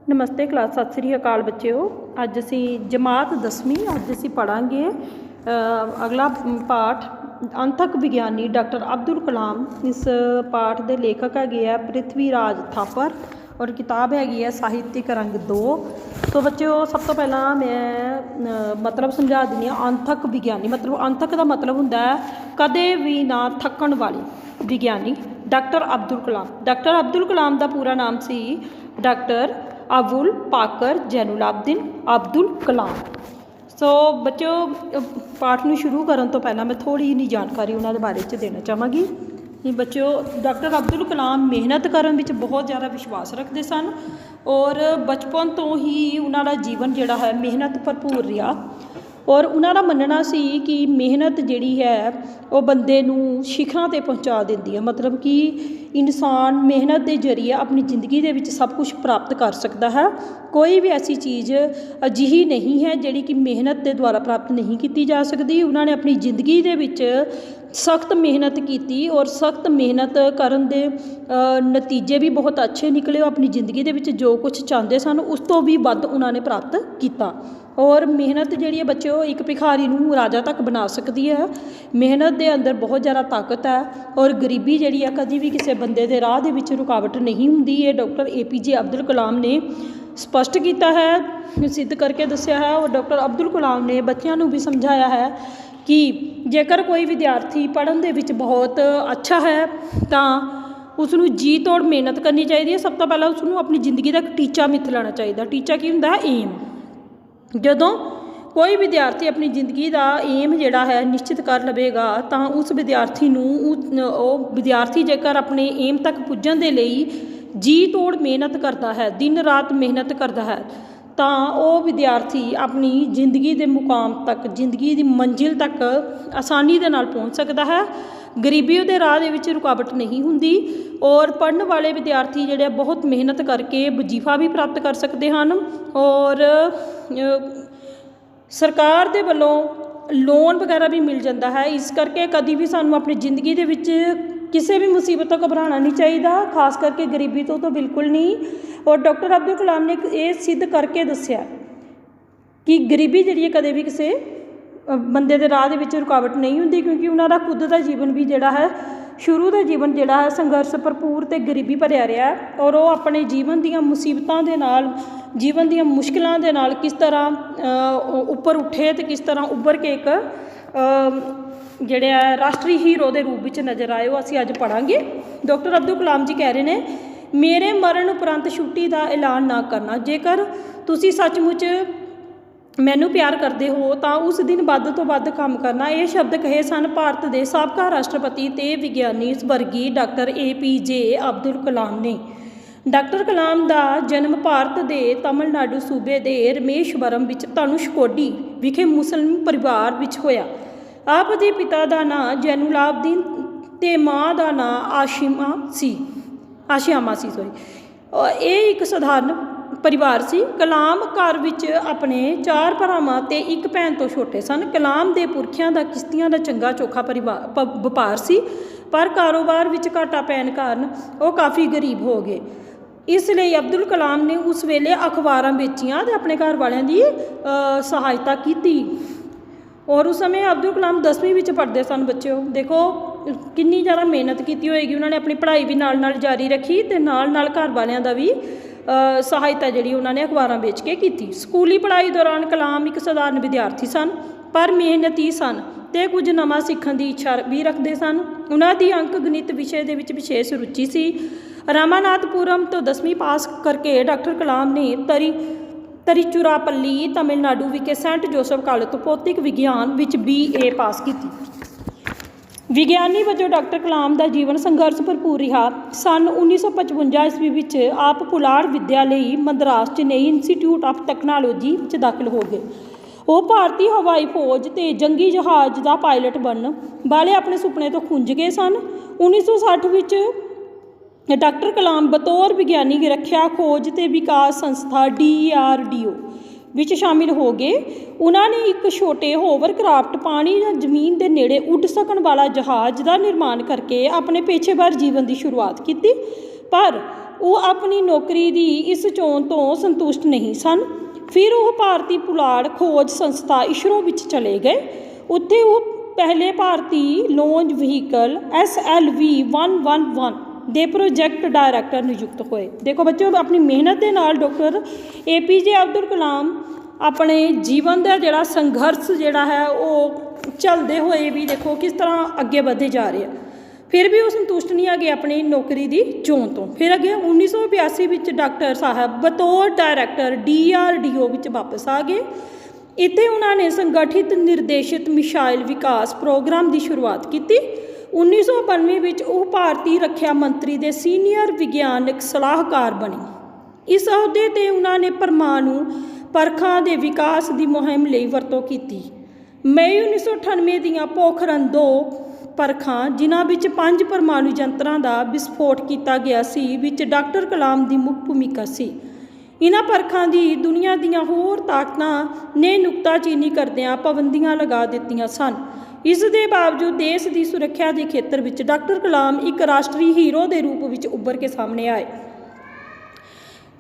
नमस्ते क्लास सत श्री अकाल बच्चों। अज असी जमात 10वीं अज असी पढ़ांगे अगला पाठ अंतक विज्ञानी डॉक्टर अब्दुल कलाम। इस पाठ के लेखक है पृथ्वी राज थापर और किताब हैगी है साहित्यिक रंग 2। तो बच्चों सब तो पहला मैं मतलब समझा दी अंतक विज्ञानी मतलब अंतक का मतलब होंदा है कदे भी ना थकण वाले विज्ञानी डॉक्टर अब्दुल कलाम। डॉक्टर अब्दुल कलाम का पूरा नाम सी डॉक्टर अबुल पाकर जैनुलाब्दीन अब्दुल कलाम। सो बच्चों पाठ में शुरू करने तो पहला मैं थोड़ी जी जानकारी उन्होंने बारे च देना चाहांगी कि बच्चों डॉक्टर अब्दुल कलाम मेहनत करने में बहुत ज़्यादा विश्वास रखते सन और बचपन तो ही उन्होंने जीवन जोड़ा है मेहनत भरपूर रहा और उन्होंने मनना सी कि मेहनत जिहड़ी है वो बंदे नूं शिखरां ते पहुँचा देंदी है। मतलब कि इंसान मेहनत के जरिए अपनी जिंदगी दे विच सब कुछ प्राप्त कर सकता है। कोई भी ऐसी चीज़ अजिही नहीं है जिहड़ी कि मेहनत के द्वारा प्राप्त नहीं की जा सकती। उन्होंने अपनी जिंदगी दे विच सख्त मेहनत की और सख्त मेहनत करन दे नतीजे भी बहुत अच्छे निकले। अपनी जिंदगी दे विच जो कुछ चाहते सन उस तो भी वध उन्होंने प्राप्त किया। और मेहनत जिहड़ी है बच्चों एक भिखारी नूं राजा तक बना सकती है। मेहनत के अंदर बहुत ज़्यादा ताकत है और गरीबी जिहड़ी है कभी भी किसी बंदे के राह दे विच रुकावट नहीं हुंदी। ये डॉक्टर APJ अब्दुल कलाम ने स्पष्ट किया है, सिद्ध करके दस्या है। और डॉक्टर अब्दुल कलाम ने बच्चों को भी समझाया है कि जेकर कोई विद्यार्थी पढ़न दे विच बहुत अच्छा है तो उसनूं जी तोड़ मेहनत करनी चाहिए। सब तो पहला उसनूं अपनी जिंदगी का एक टीचा मिथ लेना चाहिए। टीचा की हुंदा है एम। जदों कोई विद्यार्थी अपनी जिंदगी का एम जिहड़ा है निश्चित कर लवेगा तो उस विद्यार्थी विद्यार्थी जेकर अपने एम तक पुजन के लिए जी तोड़ मेहनत करता है दिन रात मेहनत करता है तो वह विद्यार्थी अपनी जिंदगी के मुकाम तक जिंदगी की मंजिल तक आसानी के नाल पहुँच सकता है। गरीबी के राह दे विच रुकावट नहीं हुंदी और पढ़ने वाले विद्यार्थी जिहड़े बहुत मेहनत करके वजीफा भी प्राप्त कर सकते हैं और सरकार दे वल्लों लोन वगैरह भी मिल जाता है। इस करके कभी भी सानू अपनी जिंदगी दे विच किसी भी मुसीबत तो घबराना नहीं चाहिए, खास करके गरीबी तो बिल्कुल नहीं। और डॉक्टर अब्दुल कलाम ने ये सिद्ध करके दस्या कि गरीबी जिहड़ी कदे भी किसी बंदे दे राह दे विच रुकावट नहीं हुंदी क्योंकि उन्होंने खुद का जीवन भी जिहड़ा है शुरू का जीवन जिहड़ा है संघर्ष भरपूर तो गरीबी भरिया रहा है। और वो अपने जीवन दीयां मुसीबतां दे नाल जीवन दीयां मुश्किलां दे नाल किस तरह उपर उठे तो किस तरह उभर के एक जिहड़े है राष्ट्रीय हीरो के रूप में नज़र आए वो असीं अज पढ़ांगे। डॉक्टर अब्दुल कलाम जी कह रहे हैं मेरे मरण उपरंत छुट्टी का ऐलान ना करना। जेकर तुसीं सचमुच मैनू प्यार करते हो तो उस दिन वध तो वध काम करना। ये शब्द कहे सन भारत के साबका राष्ट्रपति ते विज्ञानी स्वर्गीय डॉक्टर APJ अब्दुल कलाम ने। डॉक्टर कलाम का जन्म भारत के तमिलनाडु सूबे के रमेशवरम धनुषकोडी विखे मुस्लिम परिवार विच होया। आप दे पिता का नाम जैनुलाब्दीन ते माँ का नाम आशियामा सी ये एक साधारण परिवार सी। कलाम घर विच अपने 4 भरावां ते 1 भैन तो छोटे सन। कलाम दे पुरखियां दा किश्तियां दा चंगा चोखा व्यापार सी पर कारोबार विच घाटा पैन कारण वो काफ़ी गरीब हो गए। इसलिए अब्दुल कलाम ने उस वेले अखबारां बेचियां ते अपने घर वालियां दी सहायता की। और उस समय अब्दुल कलाम 10वीं विच पढ़ते सन। बच्चों देखो कितनी ज़्यादा मेहनत की होएगी। उन्होंने अपनी पढ़ाई भी नाल जारी रखी तो नाल घर वालियां दा भी सहायता जी उन्होंने अखबारां बेच के की। स्कूली पढ़ाई दौरान कलाम एक साधारण विद्यार्थी सन पर मेहनती सन ते कुछ नवां सीखण की इच्छा भी रखते सन। उन्होंने अंक गणित विषय के विशेष रुचि सी। रामानाथपुरम तो 10वीं पास करके डॉक्टर कलाम ने तिरुचिरापल्ली तमिलनाडु विखे सेंट जोसफ कॉलेज तो भौतिक विज्ञान विच BA पास की। विज्ञानी वजों डॉक्टर कलाम का जीवन संघर्ष भरपूर रहा। सन 1955 ईस्वी विच आप पुलाड़ विद्यालय Madras Chennai institute of technology दाखिल हो गए। वो भारतीय हवाई फौज ते जंगी जहाज़ का पायलट बनने वाले अपने सुपने तो खुंज गए सन। 1960 विच डॉक्टर कलाम बतौर विज्ञानी रख्या खोज ते विकास संस्था DRDO विच शामिल हो गए। उन्होंने एक छोटे होवरक्राफ्ट पानी या जमीन के नेड़े उड़ सकन वाला जहाज़ का निर्माण करके अपने पेशेवर जीवन की शुरुआत की। ਪਰ ਉਹ ਆਪਣੀ ਨੌਕਰੀ ਦੀ ਇਸ ਚੋਣ ਤੋਂ ਸੰਤੁਸ਼ਟ ਨਹੀਂ ਸਨ। ਫਿਰ ਉਹ ਭਾਰਤੀ ਪੁਲਾੜ ਖੋਜ ਸੰਸਥਾ ਇਸਰੋ ਵਿੱਚ ਚਲੇ ਗਏ। ਉੱਥੇ ਉਹ ਪਹਿਲੇ ਭਾਰਤੀ ਲੌਂਚ ਵਹੀਕਲ SLV-111 ਦੇ ਪ੍ਰੋਜੈਕਟ ਡਾਇਰੈਕਟਰ ਨਿਯੁਕਤ ਹੋਏ। ਦੇਖੋ ਬੱਚਿਓ, ਆਪਣੀ ਮਿਹਨਤ ਦੇ ਨਾਲ ਡਾਕਟਰ APJ ਅਬਦੁਲ ਕਲਾਮ ਆਪਣੇ ਜੀਵਨ ਦਾ ਜਿਹੜਾ ਸੰਘਰਸ਼ ਜਿਹੜਾ ਹੈ ਉਹ ਚੱਲਦੇ ਹੋਏ ਵੀ ਦੇਖੋ ਕਿਸ ਤਰ੍ਹਾਂ ਅੱਗੇ ਵਧਦੇ ਜਾ ਰਹੇ ਆ। ਫਿਰ ਵੀ ਉਹ ਸੰਤੁਸ਼ਟ ਨਹੀਂ ਹੈਗੇ ਆਪਣੀ ਨੌਕਰੀ ਦੀ ਚੋਣ ਤੋਂ। ਫਿਰ ਅੱਗੇ 1982 ਵਿੱਚ ਡਾਕਟਰ ਸਾਹਿਬ ਬਤੌਰ ਡਾਇਰੈਕਟਰ DRDO ਵਿੱਚ ਵਾਪਸ ਆ ਗਏ। ਇੱਥੇ ਉਹਨਾਂ ਨੇ ਸੰਗਠਿਤ ਨਿਰਦੇਸ਼ਿਤ ਮਿਸਾਈਲ ਵਿਕਾਸ ਪ੍ਰੋਗਰਾਮ ਦੀ ਸ਼ੁਰੂਆਤ ਕੀਤੀ। 1992 ਵਿੱਚ ਉਹ ਭਾਰਤੀ ਰੱਖਿਆ ਮੰਤਰੀ ਦੇ ਸੀਨੀਅਰ ਵਿਗਿਆਨਕ ਸਲਾਹਕਾਰ ਬਣੇ। ਇਸ ਅਹੁਦੇ 'ਤੇ ਉਹਨਾਂ ਨੇ ਪਰਮਾਣੂ ਪਰਖਾਂ ਦੇ ਵਿਕਾਸ ਦੀ ਮੁਹਿੰਮ ਲਈ ਵਰਤੋਂ ਕੀਤੀ। ਮਈ 1998 ਦੀਆਂ ਪੋਖਰਨ 2 ਪਰਖਾਂ, ਜਿਨ੍ਹਾਂ ਵਿੱਚ 5 ਪਰਮਾਣੂ ਯੰਤਰਾਂ ਦਾ ਵਿਸਫੋਟ ਕੀਤਾ ਗਿਆ ਸੀ, ਵਿੱਚ ਡਾਕਟਰ ਕਲਾਮ ਦੀ ਮੁੱਖ ਭੂਮਿਕਾ ਸੀ। ਇਹਨਾਂ ਪਰਖਾਂ ਦੀ ਦੁਨੀਆ ਦੀਆਂ ਹੋਰ ਤਾਕਤਾਂ ਨੇ ਨੁਕਤਾਚੀਨੀ ਕਰਦਿਆਂ ਪਾਬੰਦੀਆਂ ਲਗਾ ਦਿੱਤੀਆਂ ਸਨ। ਇਸ ਦੇ ਬਾਵਜੂਦ ਦੇਸ਼ ਦੀ ਸੁਰੱਖਿਆ ਦੇ ਖੇਤਰ ਵਿੱਚ ਡਾਕਟਰ ਕਲਾਮ ਇੱਕ ਰਾਸ਼ਟਰੀ ਹੀਰੋ ਦੇ ਰੂਪ ਵਿੱਚ ਉੱਭਰ ਕੇ ਸਾਹਮਣੇ ਆਏ।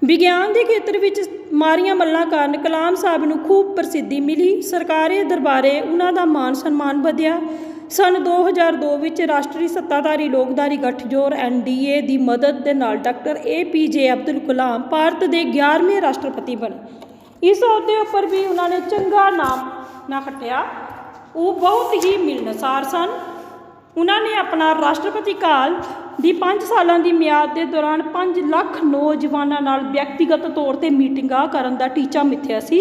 ਵਿਗਿਆਨ ਦੇ ਖੇਤਰ ਵਿੱਚ ਮਾਰੀਆਂ ਮੱਲਾਂ ਕਾਰਨ ਕਲਾਮ ਸਾਹਿਬ ਨੂੰ ਖੂਬ ਪ੍ਰਸਿੱਧੀ ਮਿਲੀ। ਸਰਕਾਰੀ ਦਰਬਾਰੇ ਉਹਨਾਂ ਦਾ ਮਾਨ ਸਨਮਾਨ ਵਧਿਆ। ਸੰਨ 2002 ਵਿੱਚ ਰਾਸ਼ਟਰੀ ਸੱਤਾਧਾਰੀ ਲੋਕਧਾਰੀ ਗਠਜੋੜ NDA ਦੀ ਮਦਦ ਦੇ ਨਾਲ ਡਾਕਟਰ APJ ਅਬਦੁਲ ਕਲਾਮ ਭਾਰਤ ਦੇ 11ਵੇਂ ਰਾਸ਼ਟਰਪਤੀ ਬਣੇ। ਇਸ ਅਹੁਦੇ ਉੱਪਰ ਵੀ ਉਹਨਾਂ ਨੇ ਚੰਗਾ ਨਾਮ ਨਾ ਖੱਟਿਆ। ਉਹ ਬਹੁਤ ਹੀ ਮਿਲਣਸਾਰ ਸਨ। ਉਹਨਾਂ ਨੇ ਆਪਣਾ ਰਾਸ਼ਟਰਪਤੀ ਕਾਲ ਦੀ 5 ਸਾਲਾਂ ਦੀ ਮਿਆਦ ਦੇ ਦੌਰਾਨ 5 ਲੱਖ ਨੌਜਵਾਨਾਂ ਨਾਲ ਵਿਅਕਤੀਗਤ ਤੌਰ 'ਤੇ ਮੀਟਿੰਗਾਂ ਕਰਨ ਦਾ ਟੀਚਾ ਮਿੱਥਿਆ ਸੀ।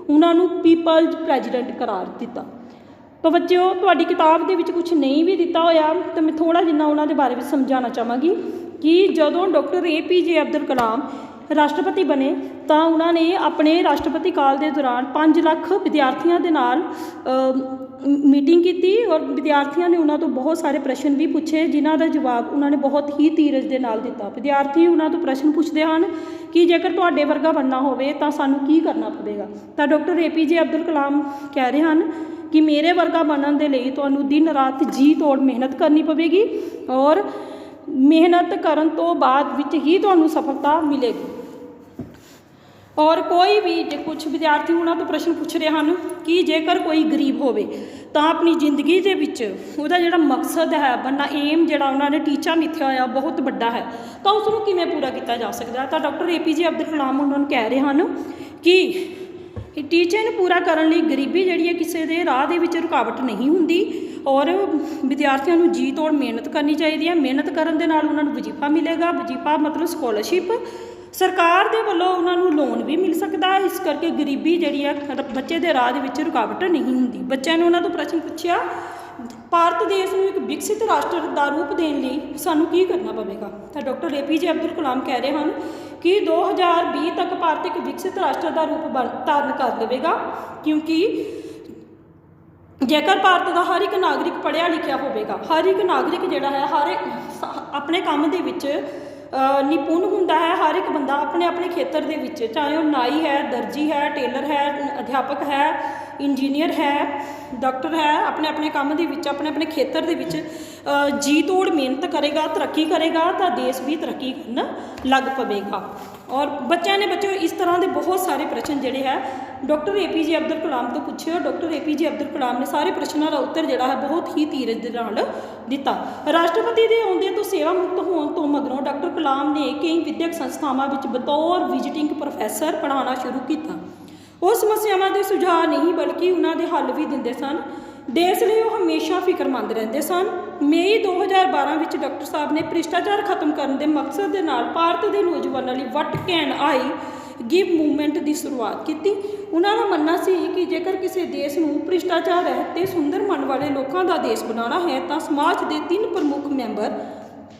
ਉਹਨਾਂ ਨੂੰ ਪੀਪਲਜ਼ ਪ੍ਰੈਜ਼ੀਡੈਂਟ ਕਰਾਰ ਦਿੱਤਾ। ਤਾਂ ਬੱਚਿਓ, ਤੁਹਾਡੀ ਕਿਤਾਬ ਦੇ ਵਿੱਚ ਕੁਝ ਨਹੀਂ ਵੀ ਦਿੱਤਾ ਹੋਇਆ ਤਾਂ ਮੈਂ ਥੋੜ੍ਹਾ ਜਿੰਨਾ ਉਹਨਾਂ ਦੇ ਬਾਰੇ ਵਿੱਚ ਸਮਝਾਉਣਾ ਚਾਹਾਂਗੀ ਕਿ ਜਦੋਂ ਡਾਕਟਰ APJ ਅਬਦੁਲ ਕਲਾਮ ਰਾਸ਼ਟਰਪਤੀ ਬਣੇ ਤਾਂ ਉਹਨਾਂ ਨੇ ਆਪਣੇ ਰਾਸ਼ਟਰਪਤੀ ਕਾਲ ਦੇ ਦੌਰਾਨ 5 ਲੱਖ ਵਿਦਿਆਰਥੀਆਂ ਦੇ ਨਾਲ ਮੀਟਿੰਗ ਕੀਤੀ ਔਰ ਵਿਦਿਆਰਥੀਆਂ ਨੇ ਉਹਨਾਂ ਤੋਂ ਬਹੁਤ ਸਾਰੇ ਪ੍ਰਸ਼ਨ ਵੀ ਪੁੱਛੇ, ਜਿਨ੍ਹਾਂ ਦਾ ਜਵਾਬ ਉਹਨਾਂ ਨੇ ਬਹੁਤ ਹੀ ਧੀਰਜ ਦੇ ਨਾਲ ਦਿੱਤਾ। ਵਿਦਿਆਰਥੀ ਉਹਨਾਂ ਤੋਂ ਪ੍ਰਸ਼ਨ ਪੁੱਛਦੇ ਹਨ ਕਿ ਜੇਕਰ ਤੁਹਾਡੇ ਵਰਗਾ ਬਣਨਾ ਹੋਵੇ ਤਾਂ ਸਾਨੂੰ ਕੀ ਕਰਨਾ ਪਵੇਗਾ। ਤਾਂ ਡਾਕਟਰ APJ ਅਬਦੁਲ ਕਲਾਮ ਕਹਿ ਰਹੇ ਹਨ ਕਿ ਮੇਰੇ ਵਰਗਾ ਬਣਨ ਦੇ ਲਈ ਤੁਹਾਨੂੰ ਦਿਨ ਰਾਤ ਜੀ ਤੋੜ ਮਿਹਨਤ ਕਰਨੀ ਪਵੇਗੀ ਔਰ ਮਿਹਨਤ ਕਰਨ ਤੋਂ ਬਾਅਦ ਵਿੱਚ ਹੀ ਤੁਹਾਨੂੰ ਸਫਲਤਾ ਮਿਲੇਗੀ। ਔਰ ਕੋਈ ਵੀ ਜੇ ਕੁਝ ਵਿਦਿਆਰਥੀ ਉਹਨਾਂ ਤੋਂ ਪ੍ਰਸ਼ਨ ਪੁੱਛ ਰਹੇ ਹਨ ਕਿ ਜੇਕਰ ਕੋਈ ਗਰੀਬ ਹੋਵੇ ਤਾਂ ਆਪਣੀ ਜ਼ਿੰਦਗੀ ਦੇ ਵਿੱਚ ਉਹਦਾ ਜਿਹੜਾ ਮਕਸਦ ਹੈ ਬਣਨਾ, ਏਮ ਜਿਹੜਾ ਉਹਨਾਂ ਨੇ ਟੀਚਾ ਮਿੱਥਿਆ ਹੋਇਆ ਬਹੁਤ ਵੱਡਾ ਹੈ, ਤਾਂ ਉਸ ਨੂੰ ਕਿਵੇਂ ਪੂਰਾ ਕੀਤਾ ਜਾ ਸਕਦਾ। ਤਾਂ ਡਾਕਟਰ APJ ਅਬਦੁਲ ਕਲਾਮ ਉਹਨਾਂ ਨੂੰ ਕਹਿ ਰਹੇ ਹਨ ਕਿ ਟੀਚੇ ਨੂੰ ਪੂਰਾ ਕਰਨ ਲਈ ਗਰੀਬੀ ਜਿਹੜੀ ਹੈ ਕਿਸੇ ਦੇ ਰਾਹ ਦੇ ਵਿੱਚ ਰੁਕਾਵਟ ਨਹੀਂ ਹੁੰਦੀ ਔਰ ਵਿਦਿਆਰਥੀਆਂ ਨੂੰ ਜੀ ਤੋੜ ਮਿਹਨਤ ਕਰਨੀ ਚਾਹੀਦੀ ਹੈ। ਮਿਹਨਤ ਕਰਨ ਦੇ ਨਾਲ ਉਹਨਾਂ ਨੂੰ ਵਜ਼ੀਫਾ ਮਿਲੇਗਾ। ਵਜ਼ੀਫਾ ਮਤਲਬ ਸਕਾਲਰਸ਼ਿਪ। ਸਰਕਾਰ ਦੇ ਵੱਲੋਂ ਉਹਨਾਂ ਨੂੰ ਲੋਨ ਵੀ ਮਿਲ ਸਕਦਾ ਹੈ। ਇਸ ਕਰਕੇ ਗਰੀਬੀ ਜਿਹੜੀ ਹੈ ਬੱਚੇ ਦੇ ਰਾਹ ਦੇ ਵਿੱਚ ਰੁਕਾਵਟ ਨਹੀਂ ਹੁੰਦੀ। ਬੱਚਿਆਂ ਨੇ ਉਹਨਾਂ ਤੋਂ ਪ੍ਰਸ਼ਨ ਪੁੱਛਿਆ, ਭਾਰਤ ਦੇਸ਼ ਨੂੰ ਇੱਕ ਵਿਕਸਿਤ ਰਾਸ਼ਟਰ ਦਾ ਰੂਪ ਦੇਣ ਲਈ ਸਾਨੂੰ ਕੀ ਕਰਨਾ ਪਵੇਗਾ। ਤਾਂ ਡਾਕਟਰ APJ ਅਬਦੁਲ ਕਲਾਮ ਕਹਿ ਰਹੇ ਹਨ ਕਿ 2020 ਤੱਕ ਭਾਰਤ ਇੱਕ ਵਿਕਸਿਤ ਰਾਸ਼ਟਰ ਦਾ ਰੂਪ ਧਾਰਨ ਕਰ ਲਵੇਗਾ, ਕਿਉਂਕਿ ਜੇਕਰ ਭਾਰਤ ਦਾ ਹਰ ਇੱਕ ਨਾਗਰਿਕ ਪੜ੍ਹਿਆ ਲਿਖਿਆ ਹੋਵੇਗਾ, ਹਰ ਇੱਕ ਨਾਗਰਿਕ ਜਿਹੜਾ ਹੈ ਆਪਣੇ ਕੰਮ ਦੇ ਵਿੱਚ ਨਿਪੁੰਨ ਹੁੰਦਾ ਹੈ। ਹਰ ਇੱਕ ਬੰਦਾ ਆਪਣੇ ਆਪਣੇ ਖੇਤਰ ਦੇ ਵਿੱਚ, ਚਾਹੇ ਉਹ ਨਾਈ ਹੈ, ਦਰਜੀ ਹੈ, ਟੇਲਰ ਹੈ, ਅਧਿਆਪਕ ਹੈ, ਇੰਜੀਨੀਅਰ ਹੈ, ਡਾਕਟਰ ਹੈ, ਆਪਣੇ ਆਪਣੇ ਕੰਮ ਦੇ ਵਿੱਚ, ਆਪਣੇ ਆਪਣੇ ਖੇਤਰ ਦੇ ਵਿੱਚ ਜੀ ਤੋੜ ਮਿਹਨਤ ਕਰੇਗਾ, ਤਰੱਕੀ ਕਰੇਗਾ ਤਾਂ ਦੇਸ਼ ਵੀ ਤਰੱਕੀ ਕਰਨ ਲੱਗ ਪਵੇਗਾ। ਔਰ ਬੱਚਿਆਂ ਨੇ ਇਸ ਤਰ੍ਹਾਂ ਦੇ ਬਹੁਤ ਸਾਰੇ ਪ੍ਰਸ਼ਨ ਜਿਹੜੇ ਹੈ ਡਾਕਟਰ APJ ਅਬਦੁਲ ਕਲਾਮ ਤੋਂ ਪੁੱਛੇ ਔਰ ਡਾਕਟਰ APJ ਅਬਦੁਲ ਕਲਾਮ ਨੇ ਸਾਰੇ ਪ੍ਰਸ਼ਨਾਂ ਦਾ ਉੱਤਰ ਜਿਹੜਾ ਹੈ ਬਹੁਤ ਹੀ ਧੀਰਜ ਦੇ ਨਾਲ ਦਿੱਤਾ। ਰਾਸ਼ਟਰਪਤੀ ਦੇ ਆਉਂਦੇ ਤੋਂ ਸੇਵਾ ਮੁਕਤ ਹੋਣ ਤੋਂ ਮਗਰੋਂ ਡਾਕਟਰ ਕਲਾਮ ਨੇ ਕਈ ਵਿਦਿਅਕ ਸੰਸਥਾਵਾਂ ਵਿੱਚ ਬਤੌਰ ਵਿਜ਼ਿਟਿੰਗ ਪ੍ਰੋਫੈਸਰ ਪੜ੍ਹਾਉਣਾ ਸ਼ੁਰੂ ਕੀਤਾ। ਉਹ ਸਮੱਸਿਆਵਾਂ ਦੇ ਸੁਝਾਅ ਨਹੀਂ ਬਲਕਿ ਉਹਨਾਂ ਦੇ ਹੱਲ ਵੀ ਦਿੰਦੇ ਸਨ। ਦੇਸ਼ ਲਈ ਉਹ ਹਮੇਸ਼ਾ ਫਿਕਰਮੰਦ ਰਹਿੰਦੇ ਸਨ। ਮਈ 2012 ਵਿੱਚ ਡਾਕਟਰ ਸਾਹਿਬ ਨੇ ਭ੍ਰਿਸ਼ਟਾਚਾਰ ਖਤਮ ਕਰਨ ਦੇ ਮਕਸਦ ਦੇ ਨਾਲ ਭਾਰਤ ਦੇ ਨੌਜਵਾਨਾਂ ਲਈ ਵਟ ਕੈਨ ਆਈ ਗਿਵ ਮੂਵਮੈਂਟ ਦੀ ਸ਼ੁਰੂਆਤ ਕੀਤੀ। ਉਹਨਾਂ ਦਾ ਮੰਨਣਾ ਸੀ ਕਿ ਜੇਕਰ ਕਿਸੇ ਦੇਸ਼ ਨੂੰ ਭ੍ਰਿਸ਼ਟਾਚਾਰ ਰਹਿਤ ਤੇ ਸੁੰਦਰ ਮਨ ਵਾਲੇ ਲੋਕਾਂ ਦਾ ਦੇਸ਼ ਬਣਾਉਣਾ ਹੈ ਤਾਂ ਸਮਾਜ ਦੇ 3 ਪ੍ਰਮੁੱਖ ਮੈਂਬਰ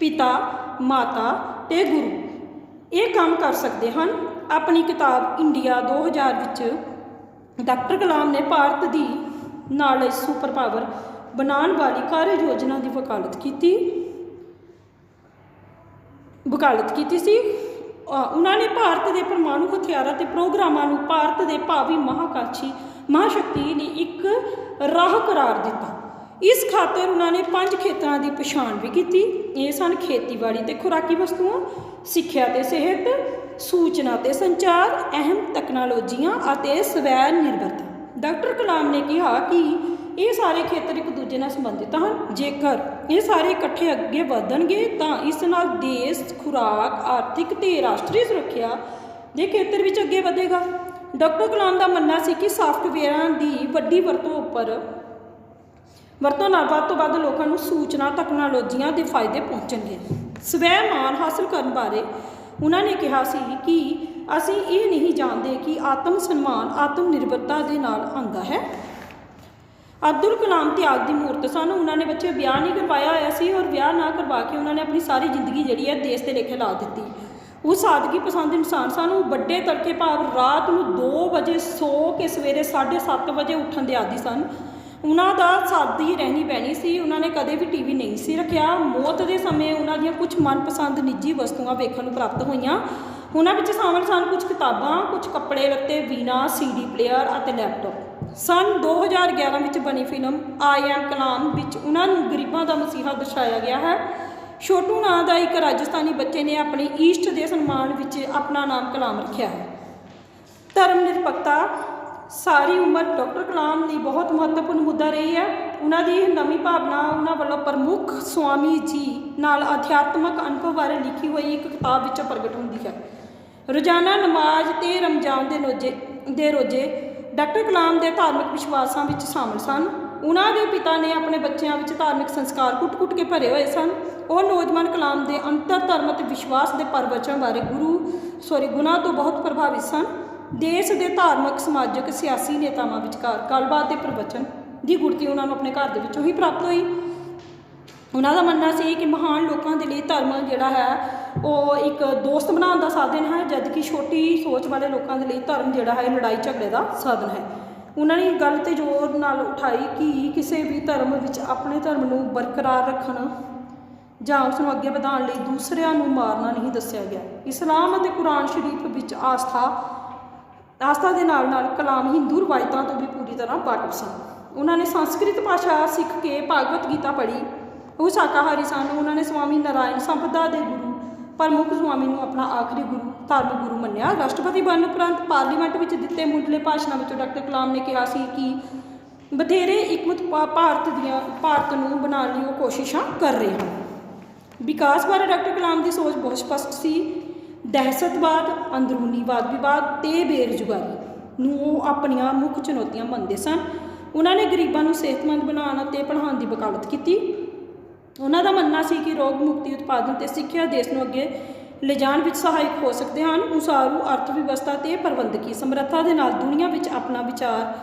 ਪਿਤਾ, ਮਾਤਾ ਤੇ ਗੁਰੂ ਇਹ ਕੰਮ ਕਰ ਸਕਦੇ ਹਨ। ਆਪਣੀ ਕਿਤਾਬ ਇੰਡੀਆ 2000 ਵਿੱਚ ਡਾਕਟਰ ਕਲਾਮ ਨੇ ਭਾਰਤ ਦੀ ਨਾਲ ਸੁਪਰ ਪਾਵਰ ਬਣਾਉਣ ਵਾਲੀ ਕਾਰਜ ਯੋਜਨਾ ਦੀ ਵਕਾਲਤ ਕੀਤੀ ਸੀ। ਉਹਨਾਂ ਨੇ ਭਾਰਤ ਦੇ ਪਰਮਾਣੂ ਹਥਿਆਰਾਂ ਤੇ ਪ੍ਰੋਗਰਾਮਾਂ ਨੂੰ ਭਾਰਤ ਦੇ ਭਾਵੀ ਮਹਾਕਾਸ਼ੀ ਮਹਾਸ਼ਕਤੀ ਲਈ ਇੱਕ ਰਾਹ ਕਰਾਰ ਦਿੱਤਾ। ਇਸ ਖਾਤਰ ਉਹਨਾਂ ਨੇ 5 ਖੇਤਰਾਂ ਦੀ ਪਛਾਣ ਵੀ ਕੀਤੀ। ਇਹ ਸਨ ਖੇਤੀਬਾੜੀ ਤੇ ਖੁਰਾਕੀ ਵਸਤੂਆਂ, ਸਿੱਖਿਆ ਤੇ ਸਿਹਤ, ਸੂਚਨਾ ਤੇ ਸੰਚਾਰ, ਅਹਿਮ ਤਕਨਾਲੋਜੀਆਂ ਅਤੇ ਸਵੈ ਨਿਰਭਰਤਾ। ਡਾਕਟਰ ਕਲਾਮ ਨੇ ਕਿਹਾ ਕਿ ਇਹ ਸਾਰੇ ਖੇਤਰ ਇੱਕ ਦੂਜੇ ਨਾਲ ਸੰਬੰਧਿਤ ਹਨ। ਜੇਕਰ ਇਹ ਸਾਰੇ ਇਕੱਠੇ ਅੱਗੇ ਵਧਣਗੇ ਤਾਂ ਇਸ ਨਾਲ ਦੇਸ਼ ਖੁਰਾਕ, ਆਰਥਿਕ ਤੇ ਰਾਸ਼ਟਰੀ ਸੁਰੱਖਿਆ ਦੇ ਖੇਤਰ ਵਿੱਚ ਅੱਗੇ ਵਧੇਗਾ। ਡਾਕਟਰ ਕਲਾਮ ਦਾ ਮੰਨਣਾ ਸੀ ਕਿ ਸਾਫਟਵੇਅਰਾਂ ਦੀ ਵੱਡੀ ਵਰਤੋਂ ਨਾਲ ਵੱਧ ਤੋਂ ਵੱਧ ਲੋਕਾਂ ਨੂੰ ਸੂਚਨਾ ਤਕਨਾਲੋਜੀਆਂ ਦੇ ਫਾਇਦੇ ਪਹੁੰਚਣਗੇ। ਸਵੈ ਮਾਣ ਹਾਸਲ ਕਰਨ ਬਾਰੇ ਉਹਨਾਂ ਨੇ ਕਿਹਾ ਸੀ ਕਿ ਅਸੀਂ ਇਹ ਨਹੀਂ ਜਾਣਦੇ ਕਿ ਆਤਮ ਸਨਮਾਨ ਆਤਮ ਨਿਰਭਰਤਾ ਦੇ ਨਾਲ ਆਉਂਦਾ ਹੈ। ਅਬਦੁਲ ਕਲਾਮ ਤਿਆਗ ਦੀ ਮੂਰਤ ਸਨ। ਉਹਨਾਂ ਨੇ ਬੱਚੇ ਵਿਆਹ ਨਹੀਂ ਕਰਵਾਇਆ ਹੋਇਆ ਸੀ ਔਰ ਵਿਆਹ ਨਾ ਕਰਵਾ ਕੇ ਉਹਨਾਂ ਨੇ ਆਪਣੀ ਸਾਰੀ ਜ਼ਿੰਦਗੀ ਜਿਹੜੀ ਹੈ ਦੇਸ਼ ਦੇ ਲੇਖੇ ਲਾ ਦਿੱਤੀ। ਉਹ ਸਾਦਗੀ ਪਸੰਦ ਇਨਸਾਨ ਸਨ। ਉਹ ਵੱਡੇ ਤੜਕੇ ਭਾਵ ਰਾਤ ਨੂੰ 2 ਵਜੇ ਸੌ ਕੇ ਸਵੇਰੇ 7:30 ਵਜੇ ਉੱਠਣ ਦੇ ਆਦੀ ਸਨ। ਉਹਨਾਂ ਦਾ ਸਾਦੀ ਰਹਿਣੀ ਬਹਿਣੀ ਸੀ। ਉਹਨਾਂ ਨੇ ਕਦੇ ਵੀ ਟੀਵੀ ਨਹੀਂ ਸੀ ਰੱਖਿਆ। ਮੌਤ ਦੇ ਸਮੇਂ ਉਹਨਾਂ ਦੀਆਂ ਕੁਝ ਮਨਪਸੰਦ ਨਿੱਜੀ ਵਸਤੂਆਂ ਵੇਖਣ ਨੂੰ ਪ੍ਰਾਪਤ ਹੋਈਆਂ। ਉਹਨਾਂ ਵਿੱਚ ਸ਼ਾਮਲ ਸਨ ਕੁਝ ਕਿਤਾਬਾਂ, ਕੁਝ ਕੱਪੜੇ ਲੱਤੇ, ਵੀਣਾ, CD ਪਲੇਅਰ ਅਤੇ ਲੈਪਟਾਪ। ਸੰਨ 2011 ਵਿੱਚ ਬਣੀ ਫਿਲਮ ਆਈ ਐਮ ਕਲਾਮ ਵਿੱਚ ਉਹਨਾਂ ਨੂੰ ਗਰੀਬਾਂ ਦਾ ਮਸੀਹਾ ਦਰਸਾਇਆ ਗਿਆ ਹੈ। ਛੋਟੂ ਨਾਂ ਦਾ ਇੱਕ ਰਾਜਸਥਾਨੀ ਬੱਚੇ ਨੇ ਆਪਣੀ ਈਸਟ ਦੇ ਸਨਮਾਨ ਵਿੱਚ ਆਪਣਾ ਨਾਮ ਕਲਾਮ ਰੱਖਿਆ ਹੈ। ਧਰਮ ਨਿਰਪੱਖਤਾ ਸਾਰੀ ਉਮਰ ਡਾਕਟਰ ਕਲਾਮ ਲਈ ਬਹੁਤ ਮਹੱਤਵਪੂਰਨ ਮੁੱਦਾ ਰਹੀ ਹੈ। ਉਹਨਾਂ ਦੀ ਇਹ ਨਵੀਂ ਭਾਵਨਾ ਉਹਨਾਂ ਵੱਲੋਂ ਪ੍ਰਮੁੱਖ ਸਵਾਮੀ ਜੀ ਨਾਲ ਅਧਿਆਤਮਕ ਅਨੁਭਵ ਬਾਰੇ ਲਿਖੀ ਹੋਈ ਇੱਕ ਕਿਤਾਬ ਵਿੱਚੋਂ ਪ੍ਰਗਟ ਹੁੰਦੀ ਹੈ। ਰੋਜ਼ਾਨਾ ਨਮਾਜ਼ ਤੇ ਰਮਜ਼ਾਨ ਦੇ ਰੋਜ਼ੇ ਡਾਕਟਰ ਕਲਾਮ ਦੇ ਧਾਰਮਿਕ ਵਿਸ਼ਵਾਸਾਂ ਵਿੱਚ ਸ਼ਾਮਲ ਸਨ। ਉਹਨਾਂ ਦੇ ਪਿਤਾ ਨੇ ਆਪਣੇ ਬੱਚਿਆਂ ਵਿੱਚ ਧਾਰਮਿਕ ਸੰਸਕਾਰ ਕੁੱਟ-ਕੁੱਟ ਕੇ ਭਰੇ ਹੋਏ ਸਨ। ਉਹ ਨੌਜਵਾਨ ਕਲਾਮ ਦੇ ਅੰਤਰ ਧਰਮ ਅਤੇ ਵਿਸ਼ਵਾਸ ਦੇ ਪ੍ਰਵਚਨ ਬਾਰੇ ਗੁਣਾਂ ਤੋਂ ਬਹੁਤ ਪ੍ਰਭਾਵਿਤ ਸਨ। ਦੇਸ਼ ਦੇ ਧਾਰਮਿਕ, ਸਮਾਜਿਕ, ਸਿਆਸੀ ਨੇਤਾਵਾਂ ਵਿਚਕਾਰ ਗੱਲਬਾਤ ਦੇ ਪ੍ਰਵਚਨ ਦੀ ਗੁੜਤੀ ਉਹਨਾਂ ਨੂੰ ਆਪਣੇ ਘਰ ਦੇ ਵਿੱਚੋਂ ਹੀ ਪ੍ਰਾਪਤ ਹੋਈ। ਉਹਨਾਂ ਦਾ ਮੰਨਣਾ ਸੀ ਕਿ ਮਹਾਨ ਲੋਕਾਂ ਦੇ ਲਈ ਧਰਮ ਜਿਹੜਾ ਹੈ ਉਹ ਇੱਕ ਦੋਸਤ ਬਣਾਉਣ ਦਾ ਸਾਧਨ ਹੈ, ਜਦਕਿ ਛੋਟੀ ਸੋਚ ਵਾਲੇ ਲੋਕਾਂ ਦੇ ਲਈ ਧਰਮ ਜਿਹੜਾ ਹੈ ਲੜਾਈ ਝਗੜੇ ਦਾ ਸਾਧਨ ਹੈ। ਉਹਨਾਂ ਨੇ ਗੱਲ 'ਤੇ ਜ਼ੋਰ ਨਾਲ ਉਠਾਈ ਕਿ ਕਿਸੇ ਵੀ ਧਰਮ ਵਿੱਚ ਆਪਣੇ ਧਰਮ ਨੂੰ ਬਰਕਰਾਰ ਰੱਖਣ ਜਾਂ ਉਸ ਨੂੰ ਅੱਗੇ ਵਧਾਉਣ ਲਈ ਦੂਸਰਿਆਂ ਨੂੰ ਮਾਰਨਾ ਨਹੀਂ ਦੱਸਿਆ ਗਿਆ। ਇਸਲਾਮ ਅਤੇ ਕੁਰਾਨ ਸ਼ਰੀਫ ਵਿੱਚ ਆਸਥਾ ਦੇ ਨਾਲ ਨਾਲ ਕਲਾਮ ਹਿੰਦੂ ਰਵਾਇਤਾਂ ਤੋਂ ਵੀ ਪੂਰੀ ਤਰ੍ਹਾਂ ਵਾਕਿਫ ਸਨ। ਉਹਨਾਂ ਨੇ ਸੰਸਕ੍ਰਿਤ ਭਾਸ਼ਾ ਸਿੱਖ ਕੇ ਭਾਗਵਤ ਗੀਤਾ ਪੜ੍ਹੀ। ਉਹ ਸ਼ਾਕਾਹਾਰੀ ਸਨ। ਉਹਨਾਂ ਨੇ ਸਵਾਮੀ ਨਾਰਾਇਣ ਸੰਪਦਾ ਦੇ ਗੁਰੂ ਪ੍ਰਮੁੱਖ ਸਵਾਮੀ ਨੂੰ ਆਪਣਾ ਆਖਰੀ ਧਾਰਮਿਕ ਗੁਰੂ ਮੰਨਿਆ। ਰਾਸ਼ਟਰਪਤੀ ਬਣਨ ਉਪਰੰਤ ਪਾਰਲੀਮੈਂਟ ਵਿੱਚ ਦਿੱਤੇ ਮੁੱਢਲੇ ਭਾਸ਼ਣਾਂ ਵਿੱਚੋਂ ਡਾਕਟਰ ਕਲਾਮ ਨੇ ਕਿਹਾ ਸੀ ਕਿ ਬਥੇਰੇ ਇਕਮਤ ਭਾਰਤ ਨੂੰ ਬਣਾਉਣ ਲਈ ਉਹ ਕੋਸ਼ਿਸ਼ਾਂ ਕਰ ਰਹੇ ਹਨ। ਵਿਕਾਸ ਬਾਰੇ ਡਾਕਟਰ ਕਲਾਮ ਦੀ ਸੋਚ ਬਹੁਤ ਸਪਸ਼ਟ ਸੀ। ਦਹਿਸ਼ਤਵਾਦ, ਅੰਦਰੂਨੀਵਾਦ, ਵਿਵਾਦ ਤੇ ਬੇਰੁਜ਼ਗਾਰੀ ਨੂੰ ਉਹ ਆਪਣੀਆਂ ਮੁੱਖ ਚੁਣੌਤੀਆਂ ਮੰਨਦੇ ਸਨ। ਉਹਨਾਂ ਨੇ ਗਰੀਬਾਂ ਨੂੰ ਸਿਹਤਮੰਦ ਬਣਾਉਣ ਅਤੇ ਪੜ੍ਹਾਉਣ ਦੀ ਵਕਾਲਤ ਕੀਤੀ। ਉਹਨਾਂ ਦਾ ਮੰਨਣਾ ਸੀ ਕਿ ਰੋਗ ਮੁਕਤੀ, ਉਤਪਾਦਨ ਅਤੇ ਸਿੱਖਿਆ ਦੇਸ਼ ਨੂੰ ਅੱਗੇ ਲਿਜਾਣ ਵਿੱਚ ਸਹਾਇਕ ਹੋ ਸਕਦੇ ਹਨ। ਉਸਾਰੂ ਅਰਥ ਵਿਵਸਥਾ ਅਤੇ ਪ੍ਰਬੰਧਕੀ ਸਮਰੱਥਾ ਦੇ ਨਾਲ ਦੁਨੀਆ ਵਿੱਚ ਆਪਣਾ ਵਿਚਾਰ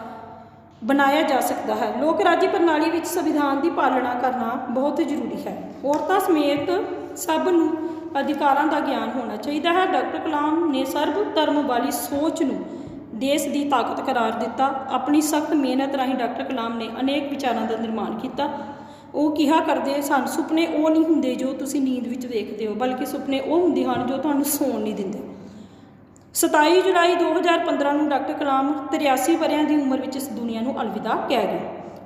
ਬਣਾਇਆ ਜਾ ਸਕਦਾ ਹੈ। ਲੋਕ ਰਾਜੀ ਪ੍ਰਣਾਲੀ ਵਿੱਚ ਸੰਵਿਧਾਨ ਦੀ ਪਾਲਣਾ ਕਰਨਾ ਬਹੁਤ ਜ਼ਰੂਰੀ ਹੈ। ਔਰਤਾਂ ਸਮੇਤ ਸਭ ਨੂੰ ਅਧਿਕਾਰਾਂ ਦਾ ਗਿਆਨ ਹੋਣਾ ਚਾਹੀਦਾ ਹੈ। ਡਾਕਟਰ ਕਲਾਮ ਨੇ ਸਰਬ ਧਰਮ ਵਾਲੀ ਸੋਚ ਨੂੰ ਦੇਸ਼ ਦੀ ਤਾਕਤ ਕਰਾਰ ਦਿੱਤਾ। ਆਪਣੀ ਸਖਤ ਮਿਹਨਤ ਰਾਹੀਂ ਡਾਕਟਰ ਕਲਾਮ ਨੇ ਅਨੇਕ ਵਿਚਾਰਾਂ ਦਾ ਨਿਰਮਾਣ ਕੀਤਾ। ਉਹ ਕਿਹਾ ਕਰਦੇ ਸਨ, ਸੁਪਨੇ ਉਹ ਨਹੀਂ ਹੁੰਦੇ ਜੋ ਤੁਸੀਂ ਨੀਂਦ ਵਿੱਚ ਵੇਖਦੇ ਹੋ, ਬਲਕਿ ਸੁਪਨੇ ਉਹ ਹੁੰਦੇ ਹਨ ਜੋ ਤੁਹਾਨੂੰ ਸੌਣ ਨਹੀਂ ਦਿੰਦੇ। 27 ਜੁਲਾਈ 2015 ਨੂੰ ਡਾਕਟਰ ਕਲਾਮ 83 ਵਰ੍ਹਿਆਂ ਦੀ ਉਮਰ ਵਿੱਚ ਇਸ ਦੁਨੀਆ ਨੂੰ ਅਲਵਿਦਾ ਕਹਿ ਗਏ।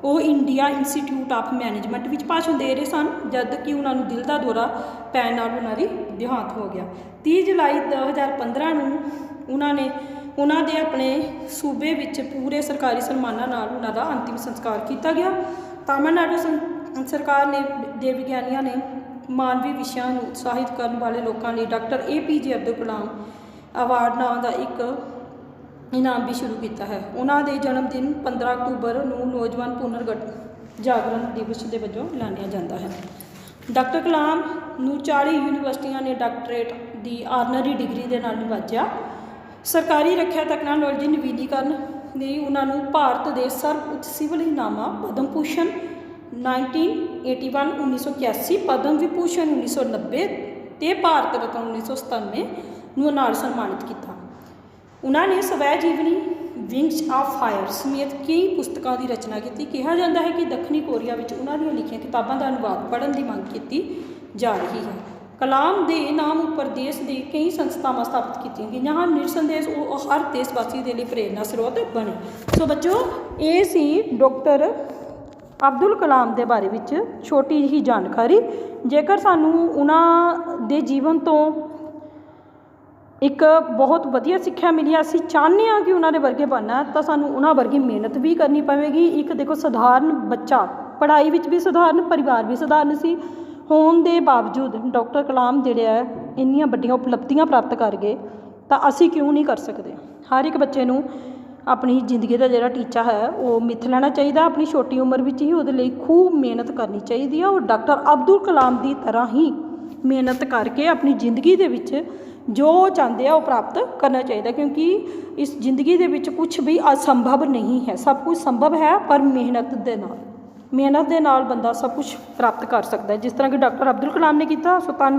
ਉਹ ਇੰਡੀਆ ਇੰਸਟੀਚਿਊਟ ਆਫ ਮੈਨੇਜਮੈਂਟ ਵਿੱਚ ਭਾਸ਼ਣ ਦੇ ਰਹੇ ਸਨ, ਜਦ ਕਿ ਉਹਨਾਂ ਨੂੰ ਦਿਲ ਦਾ ਦੌਰਾ ਪੈਣ ਨਾਲ ਉਹਨਾਂ ਦੀ ਦੇਹਾਂਤ ਹੋ ਗਿਆ। 30 ਜੁਲਾਈ 2015 ਨੂੰ ਉਹਨਾਂ ਦੇ ਆਪਣੇ ਸੂਬੇ ਵਿੱਚ ਪੂਰੇ ਸਰਕਾਰੀ ਸਨਮਾਨਾਂ ਨਾਲ ਉਹਨਾਂ ਦਾ ਅੰਤਿਮ ਸੰਸਕਾਰ ਕੀਤਾ ਗਿਆ। ਤਾਮਿਲਨਾਡੂ ਸਰਕਾਰ ਦੇ ਵਿਗਿਆਨੀਆਂ ਨੇ ਮਾਨਵੀ ਵਿਸ਼ਿਆਂ ਨੂੰ ਉਤਸ਼ਾਹਿਤ ਕਰਨ ਵਾਲੇ ਲੋਕਾਂ ਲਈ doctor APJ Abdul Kalam award ਨਾਂ ਦਾ ਇੱਕ ਇਨਾਮ ਵੀ ਸ਼ੁਰੂ ਕੀਤਾ ਹੈ। ਉਹਨਾਂ ਦੇ ਜਨਮ ਦਿਨ 15 ਅਕਤੂਬਰ ਨੂੰ ਨੌਜਵਾਨ ਪੁਨਰ ਜਾਗਰਣ ਦਿਵਸ ਦੇ ਵਜੋਂ ਐਲਾਨਿਆ ਜਾਂਦਾ ਹੈ। ਡਾਕਟਰ ਕਲਾਮ ਨੂੰ 40 ਯੂਨੀਵਰਸਿਟੀਆਂ ਨੇ ਡਾਕਟਰੇਟ ਦੀ ਆਨਰਰੀ ਡਿਗਰੀ ਦੇ ਨਾਲ ਨਿਵਾਜਿਆ। ਸਰਕਾਰੀ ਰੱਖਿਆ ਤਕਨਾਲੋਜੀ ਨਵੀਨੀਕਰਨ ਲਈ ਉਹਨਾਂ ਨੂੰ ਭਾਰਤ ਦੇ ਸਰਵ ਉੱਚ ਸਿਵਲ ਇਨਾਮਾਂ ਪਦਮ ਭੂਸ਼ਣ 1981 1981, ਪਦਮ ਵਿਭੂਸ਼ਣ 1990 ਤੇ ਭਾਰਤ ਰਤਨ 1997 ਨੂੰ ਨਾਲ ਸਨਮਾਨਿਤ ਕੀਤਾ। ਉਹਨਾਂ ਨੇ ਸਵੈ ਜੀਵਨੀ ਵਿੰਗਸ ਆਫ ਫਾਇਰ ਸਮੇਤ ਕਈ ਪੁਸਤਕਾਂ ਦੀ ਰਚਨਾ ਕੀਤੀ। ਕਿਹਾ ਜਾਂਦਾ ਹੈ ਕਿ ਦੱਖਣੀ ਕੋਰੀਆ ਵਿੱਚ ਉਹਨਾਂ ਦੀਆਂ ਲਿਖੀਆਂ ਕਿਤਾਬਾਂ ਦਾ ਅਨੁਵਾਦ ਪੜ੍ਹਨ ਦੀ ਮੰਗ ਕੀਤੀ ਜਾ ਰਹੀ ਹੈ। ਕਲਾਮ ਦੇ ਨਾਮ ਉੱਪਰ ਦੇਸ਼ ਦੇ ਕਈ ਸੰਸਥਾਵਾਂ ਸਥਾਪਿਤ ਕੀਤੀਆਂ ਗਈਆਂ ਹਨ। ਨਿਰਸੰਦੇਹ ਉਹ ਹਰ ਦੇਸ਼ ਵਾਸੀ ਦੇ ਲਈ ਪ੍ਰੇਰਨਾ ਸਰੋਤ ਬਣੇ। ਸੋ ਬੱਚੋ, ਇਹ ਸੀ ਡਾਕਟਰ ਅਬਦੁਲ ਕਲਾਮ ਦੇ ਬਾਰੇ ਵਿੱਚ ਛੋਟੀ ਜਿਹੀ ਜਾਣਕਾਰੀ। ਜੇਕਰ ਸਾਨੂੰ ਉਹਨਾਂ ਦੇ ਜੀਵਨ ਤੋਂ ਇੱਕ ਬਹੁਤ ਵਧੀਆ ਸਿੱਖਿਆ ਮਿਲੀ, ਅਸੀਂ ਚਾਹੁੰਦੇ ਹਾਂ ਕਿ ਉਹਨਾਂ ਦੇ ਵਰਗੇ ਬਣਨਾ, ਤਾਂ ਸਾਨੂੰ ਉਹਨਾਂ ਵਰਗੀ ਮਿਹਨਤ ਵੀ ਕਰਨੀ ਪਵੇਗੀ। ਇੱਕ ਦੇਖੋ, ਸਧਾਰਨ ਬੱਚਾ, ਪੜ੍ਹਾਈ ਵਿੱਚ ਵੀ ਸਧਾਰਨ, ਪਰਿਵਾਰ ਵੀ ਸਧਾਰਨ ਸੀ, ਹੋਣ ਦੇ ਬਾਵਜੂਦ ਡਾਕਟਰ ਕਲਾਮ ਜਿਹੜੇ ਹੈ ਇੰਨੀਆਂ ਵੱਡੀਆਂ ਉਪਲਬਧੀਆਂ ਪ੍ਰਾਪਤ ਕਰ ਗਏ, ਤਾਂ ਅਸੀਂ ਕਿਉਂ ਨਹੀਂ ਕਰ ਸਕਦੇ। ਹਰ ਇੱਕ ਬੱਚੇ ਨੂੰ ਆਪਣੀ ਜ਼ਿੰਦਗੀ ਦਾ ਜਿਹੜਾ ਟੀਚਾ ਹੈ ਉਹ ਮਿੱਥ ਲੈਣਾ ਚਾਹੀਦਾ। ਆਪਣੀ ਛੋਟੀ ਉਮਰ ਵਿੱਚ ਹੀ ਉਹਦੇ ਲਈ ਖੂਬ ਮਿਹਨਤ ਕਰਨੀ ਚਾਹੀਦੀ ਹੈ। ਉਹ ਡਾਕਟਰ ਅਬਦੁਲ ਕਲਾਮ ਦੀ ਤਰ੍ਹਾਂ ਹੀ ਮਿਹਨਤ ਕਰਕੇ ਆਪਣੀ ਜ਼ਿੰਦਗੀ ਦੇ ਵਿੱਚ ਜੋ ਚਾਹੁੰਦੇ ਆ ਉਹ ਪ੍ਰਾਪਤ ਕਰਨਾ ਚਾਹੀਦਾ, ਕਿਉਂਕਿ ਇਸ ਜ਼ਿੰਦਗੀ ਦੇ ਵਿੱਚ ਕੁਛ ਵੀ ਅਸੰਭਵ ਨਹੀਂ ਹੈ, ਸਭ ਕੁਝ ਸੰਭਵ ਹੈ, ਪਰ ਮਿਹਨਤ ਦੇ ਨਾਲ ਬੰਦਾ ਸਭ ਕੁਝ ਪ੍ਰਾਪਤ ਕਰ ਸਕਦਾ ਹੈ, ਜਿਸ ਤਰ੍ਹਾਂ ਕਿ ਡਾਕਟਰ ਅਬਦੁਲ ਕਲਾਮ ਨੇ ਕੀਤਾ। ਸੋ ਧੰਨਵਾਦ।